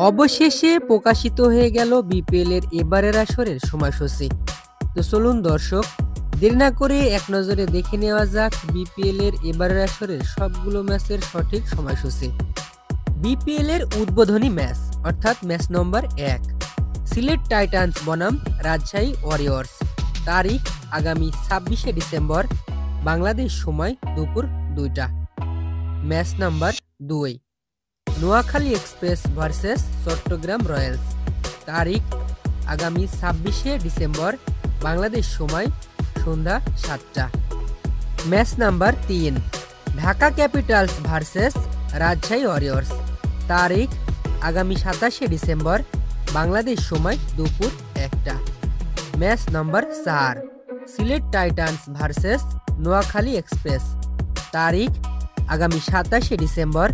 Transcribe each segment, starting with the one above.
অবশেষে প্রকাশিত হয়ে গেল বিপিএল এর এবারের আসরের সময়সূচি। তো চলুন দর্শক, দেরি না করে এক নজরে দেখে নেওয়া যাক বিপিএল এর এবারের আসরের সবগুলো ম্যাচের সঠিক সময়সূচি। বিপিএল এর উদ্বোধনী ম্যাচ অর্থাৎ ম্যাচ নম্বর 1, সিলেট টাইটান্স বনাম রাজশাহী ওয়ারিয়র্স। তারিখ আগামী 26শে ডিসেম্বর, বাংলাদেশ সময় দুপুর 2টা। Match number 2, Noakhali Express versus Chattogram Royals. তারিখ আগামী 26শে ডিসেম্বর, বাংলাদেশ সময় সন্ধ্যা 7টা। Match number 3, Dhaka Capitals versus Rajshahi Warriors. তারিখ আগামী 27শে ডিসেম্বর, বাংলাদেশ সময় দুপুর 1টা। Match number 4, Sylhet Titans versus Noakhali Express. তারিখ আগামী 27শে ডিসেম্বর,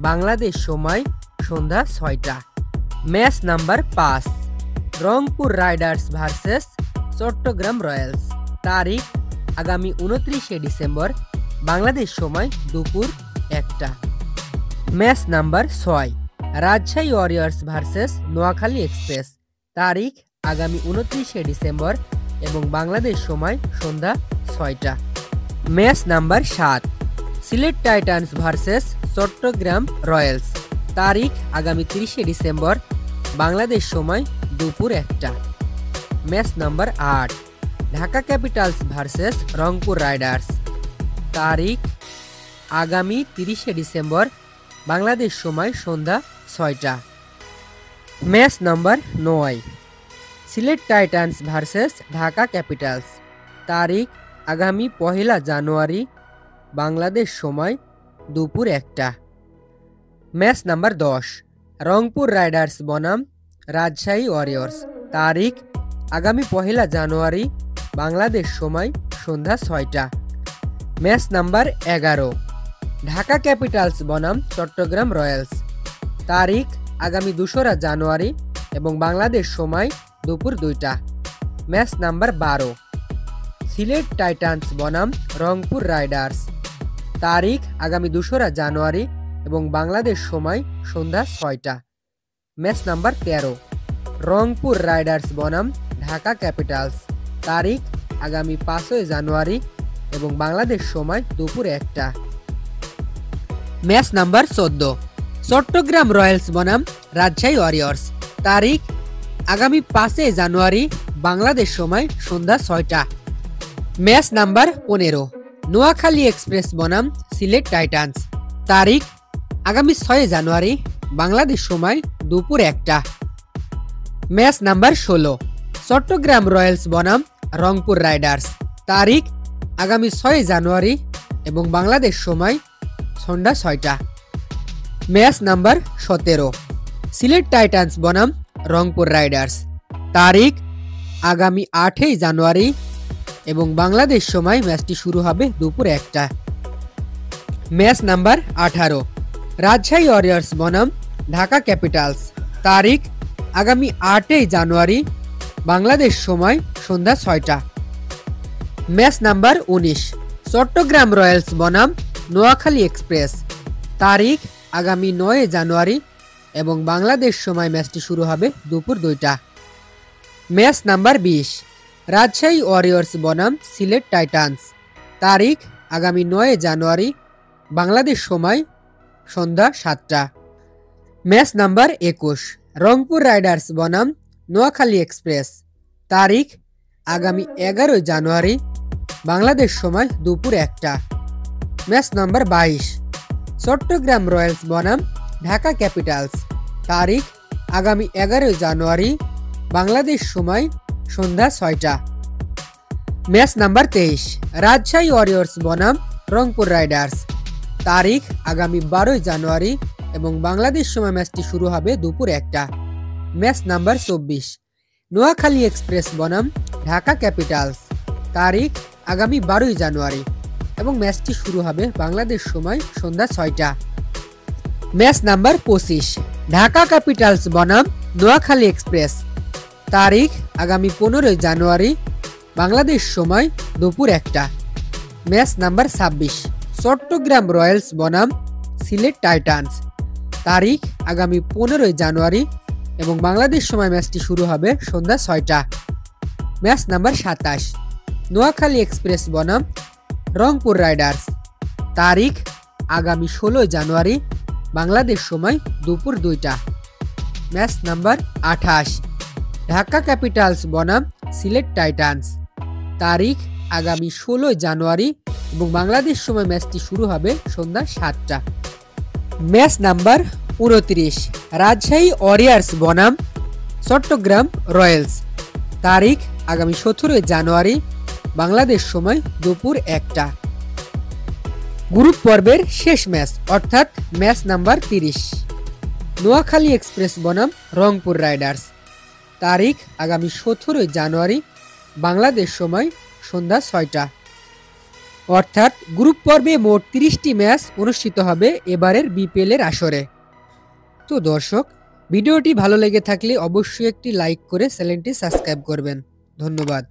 বাংলাদেশ সময় সন্ধ্যা 6টা। Match number 5, Rangpur Riders versus Chattogram Royals. তারিখ আগামী 29শে ডিসেম্বর, বাংলাদেশ সময় দুপুর 1টা। Match number 6, Rajshahi Warriors versus Noakhali Express. তারিখ আগামী 29শে ডিসেম্বর এবং বাংলাদেশ সময় সন্ধ্যা 6টা। Match number 7, Sylhet Titans versus Chattogram Royals. তারিখ আগামী 30শে ডিসেম্বর, বাংলাদেশ সময় দুপুর 1টা। Match number 8, Dhaka Capitals versus Rangpur Riders. তারিখ আগামী 30শে ডিসেম্বর, বাংলাদেশ সময় সন্ধ্যা 6টা। Match number 9, Sylhet Titans versus Dhaka Capitals. তারিখ আগামী 1 জানুয়ারি, বাংলাদেশ সময় দুপুর 1টা। ম্যাচ নাম্বার 10, রংপুর রাইডার্স বনাম রাজশাহী ওয়ারিয়র্স। তারিখ আগামী 1 জানুয়ারি, বাংলাদেশ সময় সন্ধ্যা 6টা। ম্যাচ নাম্বার 11, ঢাকা ক্যাপিটালস বনাম চট্টগ্রাম রয়্যালস। তারিখ আগামী 2রা জানুয়ারি এবং বাংলাদেশ সময় দুপুর 2টা। ম্যাচ নাম্বার 12, সিলেট টাইটান্স বনাম রংপুর রাইডার্স। তারিখ আগামী 2রা জানুয়ারি এবং বাংলাদেশ সময় সন্ধ্যা 6টা। ম্যাচ নাম্বার 13, রংপুর রাইডার্স বনাম ঢাকা ক্যাপিটালস। তারিখ আগামী 5 জানুয়ারি এবং বাংলাদেশ সময় দুপুর 1টা। ম্যাচ নাম্বার 14, চট্টগ্রাম রয়্যালস বনাম রাজশাহী ওয়ারিয়র্স। তারিখ আগামী 5 জানুয়ারি, বাংলাদেশ সময় সন্ধ্যা 6টা। ম্যাচ নাম্বার 15, নোয়াখালী এক্সপ্রেস বনাম সিলেট টাইটান্স। তারিখ আগামী 6 জানুয়ারি, বাংলাদেশ সময় দুপুর 1টা। ম্যাচ নাম্বার 16, চট্টগ্রাম রয়্যালস বনাম রংপুর রাইডার্স। তারিখ আগামী 6 জানুয়ারি এবং বাংলাদেশ সময় সন্ধ্যা 6টা। ম্যাচ নাম্বার 17, সিলেট টাইটান্স বনাম রংপুর রাইডার্স। তারিখ আগামী 8 জানুয়ারি এবং বাংলাদেশ সময় ম্যাচটি শুরু হবে দুপুর 1টা। ম্যাচ নাম্বার 18, রাজশাহী ওয়ারিয়র্স বনাম ঢাকা ক্যাপিটালস। তারিখ আগামী 8 জানুয়ারি, বাংলাদেশ সময় সন্ধ্যা 6টা। ম্যাচ নাম্বার 19, চট্টগ্রাম রয়্যালস বনাম নোয়াখালী এক্সপ্রেস। তারিখ আগামী 9 জানুয়ারি এবং বাংলাদেশ সময় ম্যাচটি শুরু হবে দুপুর 2টা। ম্যাচ নাম্বার 20, রাজশাহী ওয়ারিয়র্স বনাম সিলেট টাইটান্স। তারিখ আগামী 9 জানুয়ারি, বাংলাদেশ সময় সন্ধ্যা 7টা। ম্যাচ নাম্বার 21, রংপুর রাইডার্স বনাম নোয়াখালী এক্সপ্রেস। তারিখ আগামী 11 জানুয়ারি, বাংলাদেশ সময় দুপুর 1টা। ম্যাচ নাম্বার 22, চট্টগ্রাম রয়্যালস বনাম ঢাকা ক্যাপিটালস। তারিখ আগামী 11 জানুয়ারি, বাংলাদেশ সময় সন্ধ্যা 6টা। ম্যাচ নাম্বার 23, রাজশাহী ওয়ারিয়র্স বনাম রংপুর রাইডার্স। তারিখ আগামী 12 জানুয়ারি এবং বাংলাদেশ সময় ম্যাচটি শুরু হবে দুপুর 1টা। ম্যাচ নাম্বার 24, নোয়াখালী এক্সপ্রেস বনাম ঢাকা ক্যাপিটালস। তারিখ আগামী 12 জানুয়ারি এবং ম্যাচটি শুরু হবে বাংলাদেশ সময় সন্ধ্যা 6টা। ম্যাচ নাম্বার 25, ঢাকা ক্যাপিটালস বনাম নোয়াখালী এক্সপ্রেস। তারিখ আগামী 15 জানুয়ারি, বাংলাদেশ সময় দুপুর 1টা। ম্যাচ নাম্বার 26, চট্টগ্রাম রয়্যালস বনাম সিলেট টাইটান্স। তারিখ আগামী 15 জানুয়ারি এবং বাংলাদেশ সময় ম্যাচটি শুরু হবে সন্ধ্যা 6টা। ম্যাচ নাম্বার 27, নোয়াখালী এক্সপ্রেস বনাম রংপুর রাইডার্স। তারিখ আগামী 16 জানুয়ারি বাংলাদেশ সময় দুপুর 2টা। ম্যাচ নাম্বার 28, ঢাকা ক্যাপিটালস বনাম সিলেট টাইটান্স। তারিখ আগামী 16 জানুয়ারি এবং বাংলাদেশ সময় ম্যাচটি শুরু হবে সন্ধ্যা 7টা। ম্যাচ নাম্বার 29, রাজশাহী ওয়ারিয়র্স বনাম চট্টগ্রাম রয়্যালস। তারিখ আগামী 17 জানুয়ারি বাংলাদেশ সময় দুপুর 1টা। গ্রুপ পর্বের শেষ ম্যাচ অর্থাৎ ম্যাচ নাম্বার 30, নোয়াখালী এক্সপ্রেস বনাম রংপুর রাইডার্স। তারিখ আগামী 17 জানুয়ারি বাংলাদেশ সময় সন্ধ্যা 6টা। অর্থাৎ গ্রুপ পর্বে মোট 30টি ম্যাচ অনুষ্ঠিত হবে এবারের বিপিএল এর আসরে। তো দর্শক, ভিডিওটি ভালো লেগে থাকলে অবশ্যই একটি লাইক করে চ্যানেলটি সাবস্ক্রাইব করবেন। ধন্যবাদ।